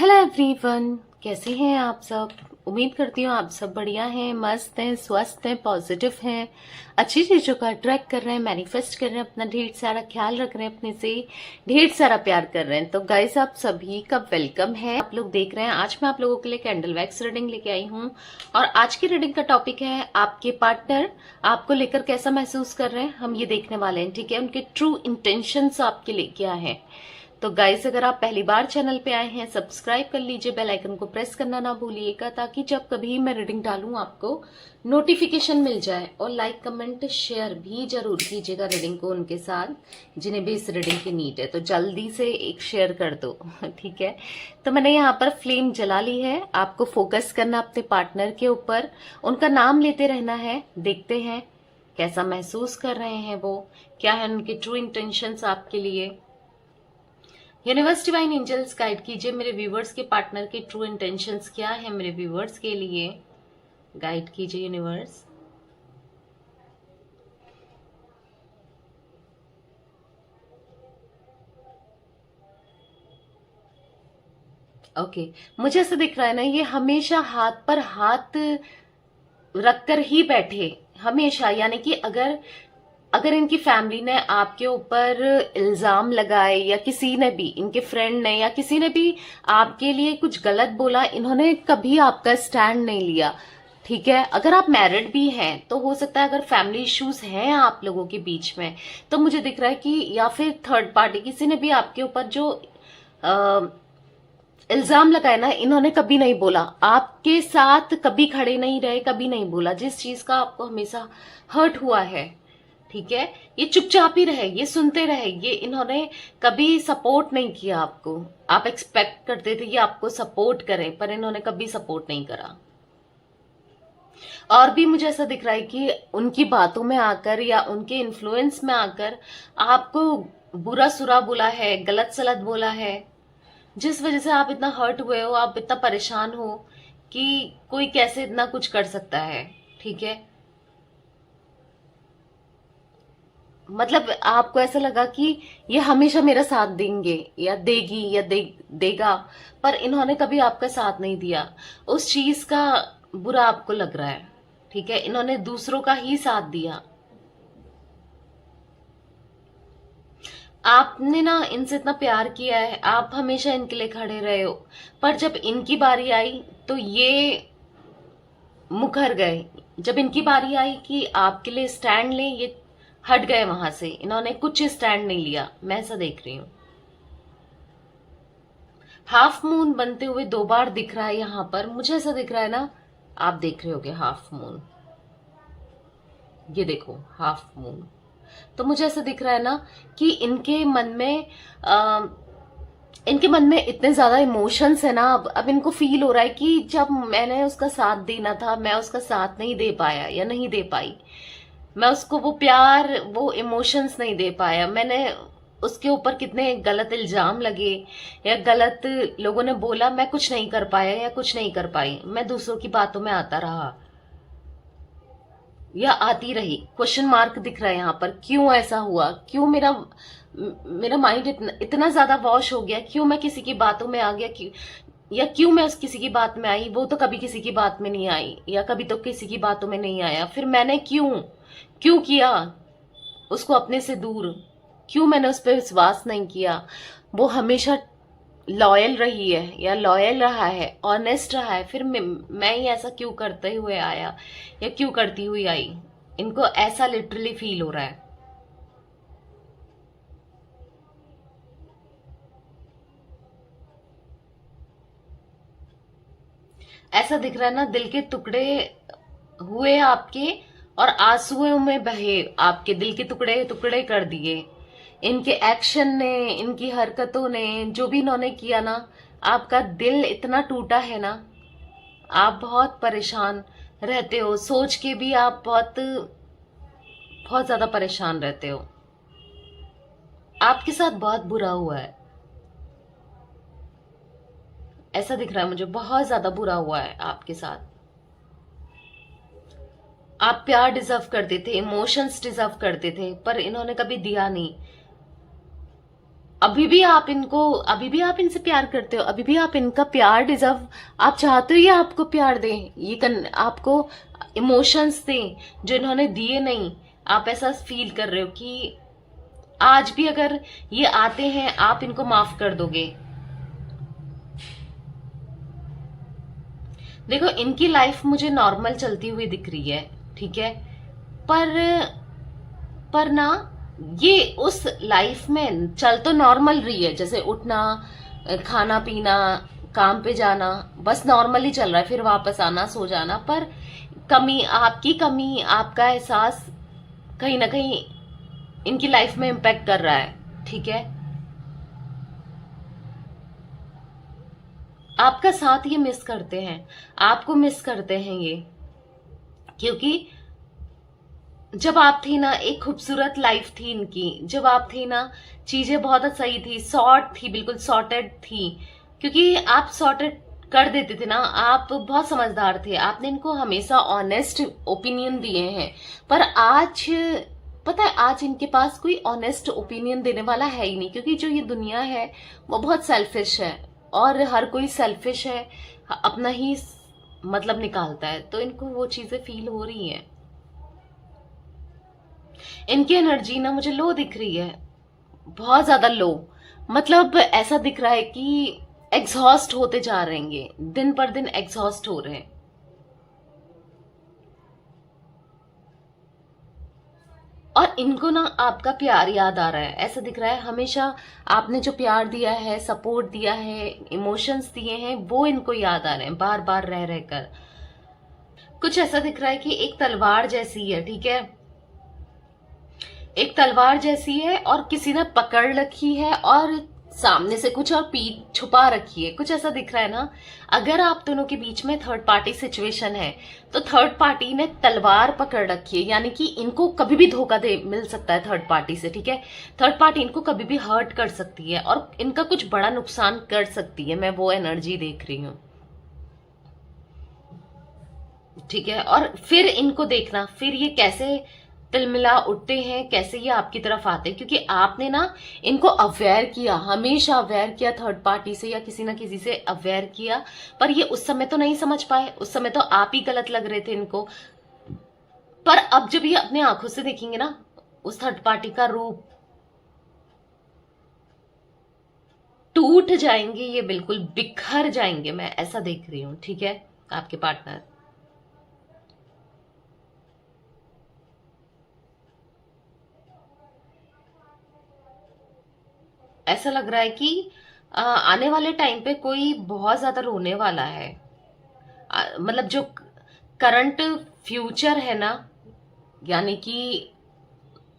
Hello everyone, कैसे हैं आप सब। उम्मीद करती हूँ आप सब बढ़िया हैं, मस्त हैं, स्वस्थ हैं, पॉजिटिव हैं, अच्छी चीजों का अट्रैक्ट कर रहे हैं, मैनिफेस्ट कर रहे हैं, अपना ढेर सारा ख्याल रख रहे हैं, अपने से ढेर सारा प्यार कर रहे हैं। तो गाइस, आप सभी का वेलकम है। आप लोग देख रहे हैं, आज मैं आप लोगों के लिए कैंडल वैक्स रीडिंग लेके आई हूँ और आज की रीडिंग का टॉपिक है आपके पार्टनर आपको लेकर कैसा महसूस कर रहे हैं, हम ये देखने वाले हैं। ठीक है, उनके ट्रू इंटेंशंस आपके लिए क्या है। तो गाइस, अगर आप पहली बार चैनल पे आए हैं, सब्सक्राइब कर लीजिए, बेल आइकन को प्रेस करना ना भूलिएगा ताकि जब कभी मैं रीडिंग डालूं आपको नोटिफिकेशन मिल जाए। और लाइक कमेंट शेयर भी जरूर कीजिएगा रीडिंग को उनके साथ जिन्हें भी इस रीडिंग की नीड है। तो जल्दी से एक शेयर कर दो ठीक है। तो मैंने यहाँ पर फ्लेम जला ली है। आपको फोकस करना अपने पार्टनर के ऊपर, उनका नाम लेते रहना है। देखते हैं कैसा महसूस कर रहे हैं वो, क्या है उनके ट्रू इंटेंशंस आपके लिए। यूनिवर्स डिवाइन एंजल्स गाइड कीजिए मेरे व्यूवर्स के पार्टनर के ट्रू इंटेंशंस क्या है मेरे व्यूवर्स के लिए। गाइड कीजिए यूनिवर्स। ओके, मुझे ऐसा दिख रहा है ना, ये हमेशा हाथ पर हाथ रखकर ही बैठे, हमेशा। यानी कि अगर अगर इनकी फैमिली ने आपके ऊपर इल्जाम लगाए या किसी ने भी, इनके फ्रेंड ने या किसी ने भी आपके लिए कुछ गलत बोला, इन्होंने कभी आपका स्टैंड नहीं लिया। ठीक है, अगर आप मैरिड भी हैं तो हो सकता है अगर फैमिली इश्यूज हैं आप लोगों के बीच में, तो मुझे दिख रहा है कि या फिर थर्ड पार्टी किसी ने भी आपके ऊपर जो इल्जाम लगाया ना, इन्होंने कभी नहीं बोला, आपके साथ कभी खड़े नहीं रहे, कभी नहीं बोला जिस चीज का आपको हमेशा हर्ट हुआ है। ठीक है, ये चुपचाप ही रहे, ये सुनते रहे, ये इन्होंने कभी सपोर्ट नहीं किया आपको। आप एक्सपेक्ट करते थे कि आपको सपोर्ट करें, पर इन्होंने कभी सपोर्ट नहीं करा। और भी मुझे ऐसा दिख रहा है कि उनकी बातों में आकर या उनके इन्फ्लुएंस में आकर आपको बुरा सुरा बोला है, गलत सलत बोला है, जिस वजह से आप इतना हर्ट हुए हो, आप इतना परेशान हो कि कोई कैसे इतना कुछ कर सकता है। ठीक है, मतलब आपको ऐसा लगा कि ये हमेशा मेरा साथ देंगे या देगी या देगा, पर इन्होंने कभी आपका साथ नहीं दिया। उस चीज का बुरा आपको लग रहा है। ठीक है, इन्होंने दूसरों का ही साथ दिया। आपने ना इनसे इतना प्यार किया है, आप हमेशा इनके लिए खड़े रहे हो, पर जब इनकी बारी आई तो ये मुकर गए। जब इनकी बारी आई कि आपके लिए स्टैंड लें, ये हट गए वहां से, इन्होंने कुछ स्टैंड नहीं लिया। मैं ऐसा देख रही हूं। हाफ मून बनते हुए 2 बार दिख रहा है यहां पर, मुझे ऐसा दिख रहा है ना, आप देख रहे होगे हाफ मून। ये देखो हाफ मून। तो मुझे ऐसा दिख रहा है ना कि इनके मन में इतने ज्यादा इमोशंस है ना। अब इनको फील हो रहा है कि जब मैंने उसका साथ देना था, मैं उसका साथ नहीं दे पाया या नहीं दे पाई, मैं उसको वो प्यार, वो इमोशंस नहीं दे पाया, मैंने उसके ऊपर कितने गलत इल्जाम लगे या गलत लोगों ने बोला, मैं कुछ नहीं कर पाया या कुछ नहीं कर पाई, मैं दूसरों की बातों में आता रहा या आती रही। क्वेश्चन मार्क दिख रहा है यहाँ पर, क्यों ऐसा हुआ, क्यों मेरा मेरा माइंड इतना ज्यादा वॉश हो गया, क्यों मैं किसी की बातों में आ गया, क्यों मैं उस किसी की बात में आई, वो तो कभी किसी की बात में नहीं आई या कभी तो किसी की बातों में नहीं आया, फिर मैंने क्यों क्यों किया उसको अपने से दूर, क्यों मैंने उस पर विश्वास नहीं किया। वो हमेशा लॉयल रही है या लॉयल रहा है, ऑनेस्ट रहा है, फिर मैं ही ऐसा क्यों करते हुए आया या क्यों करती हुई आई। इनको ऐसा लिटरली फील हो रहा है। ऐसा दिख रहा है ना, दिल के टुकड़े हुए आपके और आंसुओं में बहे, आपके दिल के टुकड़े टुकड़े कर दिए इनके एक्शन ने, इनकी हरकतों ने, जो भी इन्होंने किया ना। आपका दिल इतना टूटा है ना, आप बहुत परेशान रहते हो, सोच के भी आप बहुत बहुत ज्यादा परेशान रहते हो। आपके साथ बहुत बुरा हुआ है, ऐसा दिख रहा है मुझे, बहुत ज्यादा बुरा हुआ है आपके साथ। आप प्यार डिजर्व करते थे, इमोशंस डिजर्व करते थे, पर इन्होंने कभी दिया नहीं। अभी भी आप इनसे प्यार करते हो, अभी भी आप इनका प्यार डिजर्व, आप चाहते हो ये आपको प्यार दें, आपको इमोशंस दें जो इन्होंने दिए नहीं। आप ऐसा फील कर रहे हो कि आज भी अगर ये आते हैं आप इनको माफ कर दोगे। देखो इनकी लाइफ मुझे नॉर्मल चलती हुई दिख रही है, ठीक है, पर ना ये उस लाइफ में चल तो नॉर्मल रही है, जैसे उठना, खाना पीना, काम पे जाना, बस नॉर्मल ही चल रहा है, फिर वापस आना, सो जाना, पर कमी, आपका एहसास कहीं ना कहीं इनकी लाइफ में इम्पैक्ट कर रहा है, ठीक है। आपका साथ ये मिस करते हैं, आपको मिस करते हैं ये, क्योंकि जब आप थी ना एक खूबसूरत लाइफ थी इनकी, जब आप थी ना चीजें बहुत सही थी, सॉर्ट थी, बिल्कुल सॉर्टेड थी, क्योंकि आप सॉर्टेड कर देते थे ना, आप बहुत समझदार थे, आपने इनको हमेशा ऑनेस्ट ओपिनियन दिए हैं। पर आज पता है, आज इनके पास कोई ऑनेस्ट ओपिनियन देने वाला है ही नहीं, क्योंकि जो ये दुनिया है वो बहुत सेल्फिश है, और हर कोई सेल्फिश है, अपना ही मतलब निकालता है, तो इनको वो चीजें फील हो रही हैं। इनकी एनर्जी ना मुझे लो दिख रही है, बहुत ज्यादा लो, मतलब ऐसा दिख रहा है कि एग्जॉस्ट होते जा रहे हैं, दिन पर दिन एग्जॉस्ट हो रहे हैं। और इनको ना आपका प्यार याद आ रहा है, ऐसा दिख रहा है हमेशा आपने जो प्यार दिया है, सपोर्ट दिया है, इमोशंस दिए हैं, वो इनको याद आ रहे हैं बार बार रह रहकर। कुछ ऐसा दिख रहा है कि एक तलवार जैसी है, ठीक है, एक तलवार जैसी है और किसी ने पकड़ रखी है और सामने से कुछ और पीठ छुपा रखी है, कुछ ऐसा दिख रहा है ना। अगर आप दोनों के बीच में थर्ड पार्टी सिचुएशन है तो थर्ड पार्टी ने तलवार पकड़ रखी है, यानी कि इनको कभी भी धोखा दे मिल सकता है थर्ड पार्टी से, ठीक है। थर्ड पार्टी इनको कभी भी हर्ट कर सकती है और इनका कुछ बड़ा नुकसान कर सकती है, मैं वो एनर्जी देख रही हूं, ठीक है। और फिर इनको देखना, फिर ये कैसे तिलमिला उठते हैं, कैसे ये आपकी तरफ आते हैं, क्योंकि आपने ना इनको अवेयर किया, हमेशा अवेयर किया थर्ड पार्टी से या किसी ना किसी से अवेयर किया, पर ये उस समय तो नहीं समझ पाए, उस समय तो आप ही गलत लग रहे थे इनको। पर अब जब ये अपने आंखों से देखेंगे ना उस थर्ड पार्टी का रूप, टूट जाएंगे, ये बिल्कुल बिखर जाएंगे, मैं ऐसा देख रही हूं, ठीक है। आपके पार्टनर ऐसा लग रहा है कि आने वाले टाइम पे कोई बहुत ज्यादा रोने वाला है, मतलब जो करंट फ्यूचर है ना, यानी कि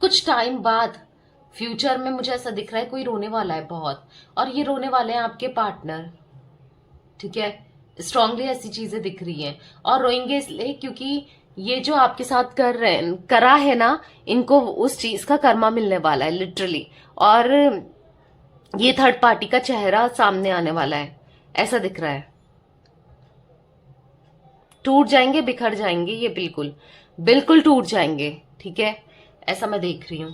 कुछ टाइम बाद फ्यूचर में मुझे ऐसा दिख रहा है कोई रोने वाला है बहुत, और ये रोने वाले हैं आपके पार्टनर, ठीक है। स्ट्रांगली ऐसी चीजें दिख रही हैं, और रोएंगे इसलिए क्योंकि ये जो आपके साथ करा है ना, इनको उस चीज का कर्मा मिलने वाला है लिटरली, और ये थर्ड पार्टी का चेहरा सामने आने वाला है, ऐसा दिख रहा है। टूट जाएंगे, बिखर जाएंगे, ये बिल्कुल बिल्कुल टूट जाएंगे, ठीक है, ऐसा मैं देख रही हूं।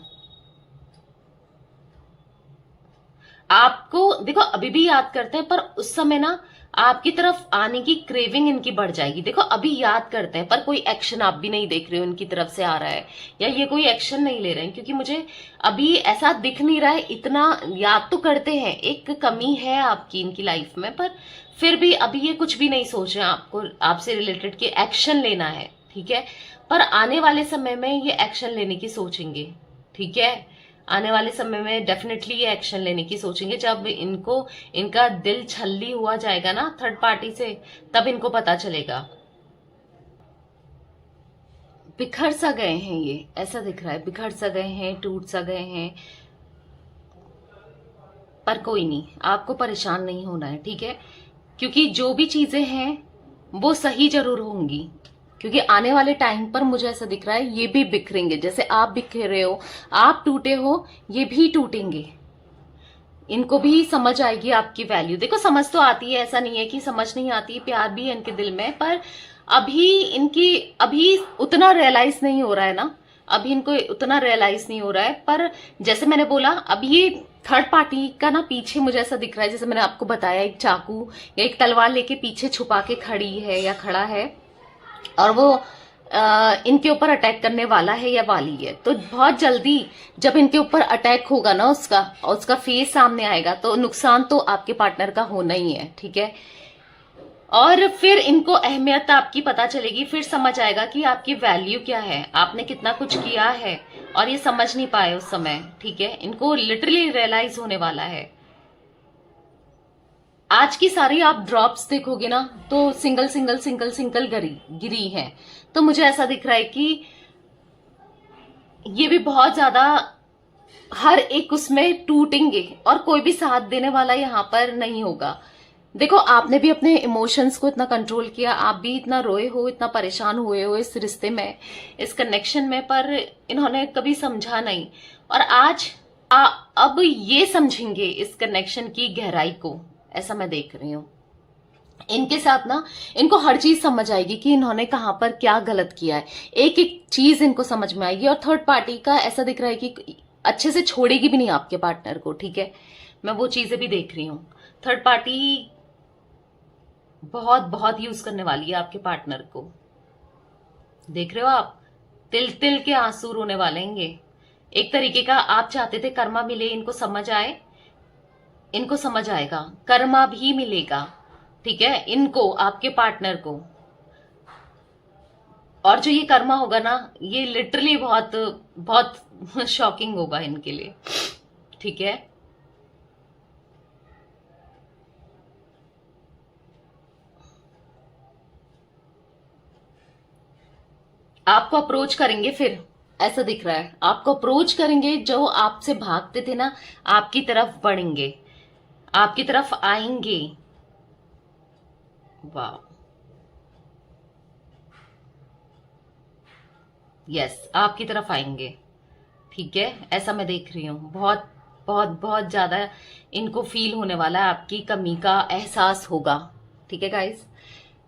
आपको देखो अभी भी याद करते हैं, पर उस समय ना आपकी तरफ आने की क्रेविंग इनकी बढ़ जाएगी। देखो अभी याद करते हैं पर कोई एक्शन आप भी नहीं देख रहे हो इनकी तरफ से आ रहा है, या ये कोई एक्शन नहीं ले रहे हैं, क्योंकि मुझे अभी ऐसा दिख नहीं रहा है। इतना याद तो करते हैं, एक कमी है आपकी इनकी लाइफ में, पर फिर भी अभी ये कुछ भी नहीं सोच रहे हैं आपको, आपसे रिलेटेड के एक्शन लेना है, ठीक है। पर आने वाले समय में ये एक्शन लेने की सोचेंगे, ठीक है। आने वाले समय में डेफिनेटली ये एक्शन लेने की सोचेंगे, जब इनको इनका दिल छल्ली हुआ जाएगा ना थर्ड पार्टी से, तब इनको पता चलेगा। बिखर सा गए हैं ये, ऐसा दिख रहा है, बिखर सा गए हैं, टूट सा गए हैं, पर कोई नहीं, आपको परेशान नहीं होना है, ठीक है, क्योंकि जो भी चीजें हैं वो सही जरूर होंगी, क्योंकि आने वाले टाइम पर मुझे ऐसा दिख रहा है ये भी बिखरेंगे, जैसे आप बिखरे हो, आप टूटे हो, ये भी टूटेंगे। इनको भी समझ आएगी आपकी वैल्यू। देखो समझ तो आती है, ऐसा नहीं है कि समझ नहीं आती, प्यार भी है इनके दिल में, पर अभी उतना रियलाइज नहीं हो रहा है ना, अभी इनको उतना रियलाइज नहीं हो रहा है। पर जैसे मैंने बोला, अब ये थर्ड पार्टी का ना पीछे मुझे ऐसा दिख रहा है, जैसे मैंने आपको बताया, एक चाकू या एक तलवार लेके पीछे छुपा के खड़ी है या खड़ा है, और वो इनके ऊपर अटैक करने वाला है या वाली है। तो बहुत जल्दी जब इनके ऊपर अटैक होगा ना उसका, और उसका फेस सामने आएगा, तो नुकसान तो आपके पार्टनर का होना ही है, ठीक है। और फिर इनको अहमियत आपकी पता चलेगी, फिर समझ आएगा कि आपकी वैल्यू क्या है, आपने कितना कुछ किया है, और ये समझ नहीं पाए उस समय, ठीक है। इनको लिटरली रियलाइज होने वाला है। आज की सारी आप ड्रॉप्स देखोगे ना, तो सिंगल सिंगल सिंगल सिंगल गिरी है। तो मुझे ऐसा दिख रहा है कि ये भी बहुत ज्यादा हर एक उसमें टूटेंगे, और कोई भी साथ देने वाला यहां पर नहीं होगा। देखो, आपने भी अपने इमोशंस को इतना कंट्रोल किया, आप भी इतना रोए हो, इतना परेशान हुए हो इस रिश्ते में, इस कनेक्शन में, पर इन्होंने कभी समझा नहीं। और आज अब ये समझेंगे इस कनेक्शन की गहराई को, ऐसा मैं देख रही हूं। इनके साथ ना, इनको हर चीज समझ आएगी कि इन्होंने कहां पर क्या गलत किया है, एक एक चीज इनको समझ में आएगी। और थर्ड पार्टी का ऐसा दिख रहा है कि अच्छे से छोड़ेगी भी नहीं आपके पार्टनर को, ठीक है। मैं वो चीजें भी देख रही हूं। थर्ड पार्टी बहुत बहुत यूज करने वाली है आपके पार्टनर को, देख रहे हो आप, तिल तिल के आंसू रोने वाले हैं। एक तरीके का आप चाहते थे कर्मा मिले, इनको समझ आए, इनको समझ आएगा, कर्मा भी मिलेगा, ठीक है, इनको, आपके पार्टनर को। और जो ये कर्मा होगा ना, ये लिटरली बहुत बहुत शॉकिंग होगा इनके लिए, ठीक है। आपको अप्रोच करेंगे, फिर ऐसा दिख रहा है, आपको अप्रोच करेंगे। जो आपसे भागते थे ना, आपकी तरफ बढ़ेंगे, आपकी तरफ आएंगे। वाह, यस, आपकी तरफ आएंगे, ठीक है। ऐसा मैं देख रही हूं। बहुत बहुत बहुत ज्यादा इनको फील होने वाला है, आपकी कमी का एहसास होगा, ठीक है गाइस।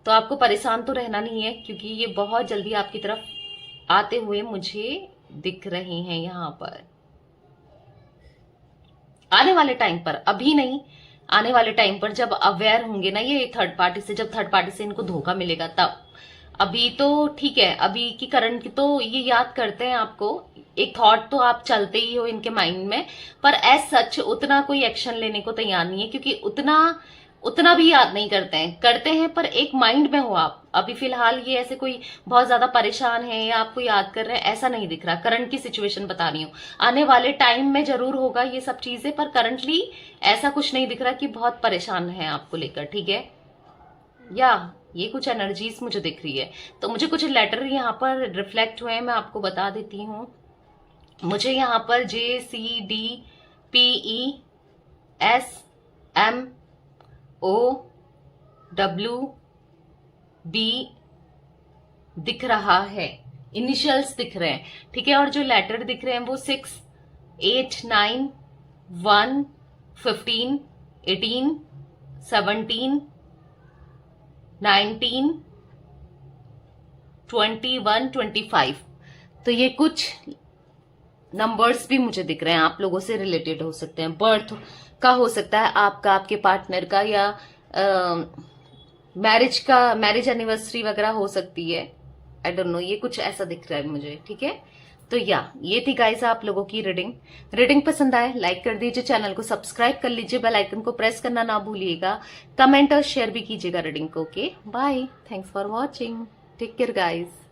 तो आपको परेशान तो रहना नहीं है, क्योंकि ये बहुत जल्दी आपकी तरफ आते हुए मुझे दिख रहे हैं यहां पर। आने वाले टाइम पर, अभी नहीं, आने वाले टाइम पर जब अवेयर होंगे ना ये थर्ड पार्टी से, जब थर्ड पार्टी से इनको धोखा मिलेगा तब। अभी तो ठीक है, अभी की करंट की तो ये याद करते हैं आपको, एक थॉट तो आप चलते ही हो इनके माइंड में, पर एज सच उतना कोई एक्शन लेने को तैयार नहीं है, क्योंकि उतना भी याद नहीं करते हैं पर एक माइंड में हो आप। अभी फिलहाल ये ऐसे कोई बहुत ज्यादा परेशान है या आपको याद कर रहे हैं, ऐसा नहीं दिख रहा। करंट की सिचुएशन बता रही हूँ, आने वाले टाइम में जरूर होगा ये सब चीजें, पर करंटली ऐसा कुछ नहीं दिख रहा कि बहुत परेशान है आपको लेकर, ठीक है। या ये कुछ एनर्जीज मुझे दिख रही है। तो मुझे कुछ लेटर यहाँ पर रिफ्लेक्ट हुए हैं, मैं आपको बता देती हूँ। मुझे यहाँ पर JCDPESMOWB दिख रहा है, इनिशियल्स दिख रहे हैं, ठीक है। और जो लेटर दिख रहे हैं वो 6, 8, 9, 1, 15, 18, 17, 19, 21, 25। तो ये कुछ नंबर्स भी मुझे दिख रहे हैं, आप लोगों से रिलेटेड हो सकते हैं, बर्थ का हो सकता है आपका, आपके पार्टनर का, या मैरिज एनिवर्सरी वगैरह हो सकती है, आई डोंट नो, ये कुछ ऐसा दिख रहा है मुझे, ठीक है। तो ये थी गाइस आप लोगों की रीडिंग पसंद आए लाइक कर दीजिए, चैनल को सब्सक्राइब कर लीजिए, बेल आइकन को प्रेस करना ना भूलिएगा, कमेंट और शेयर भी कीजिएगा रीडिंग को। Okay, bye, thanks for watching, take care guys.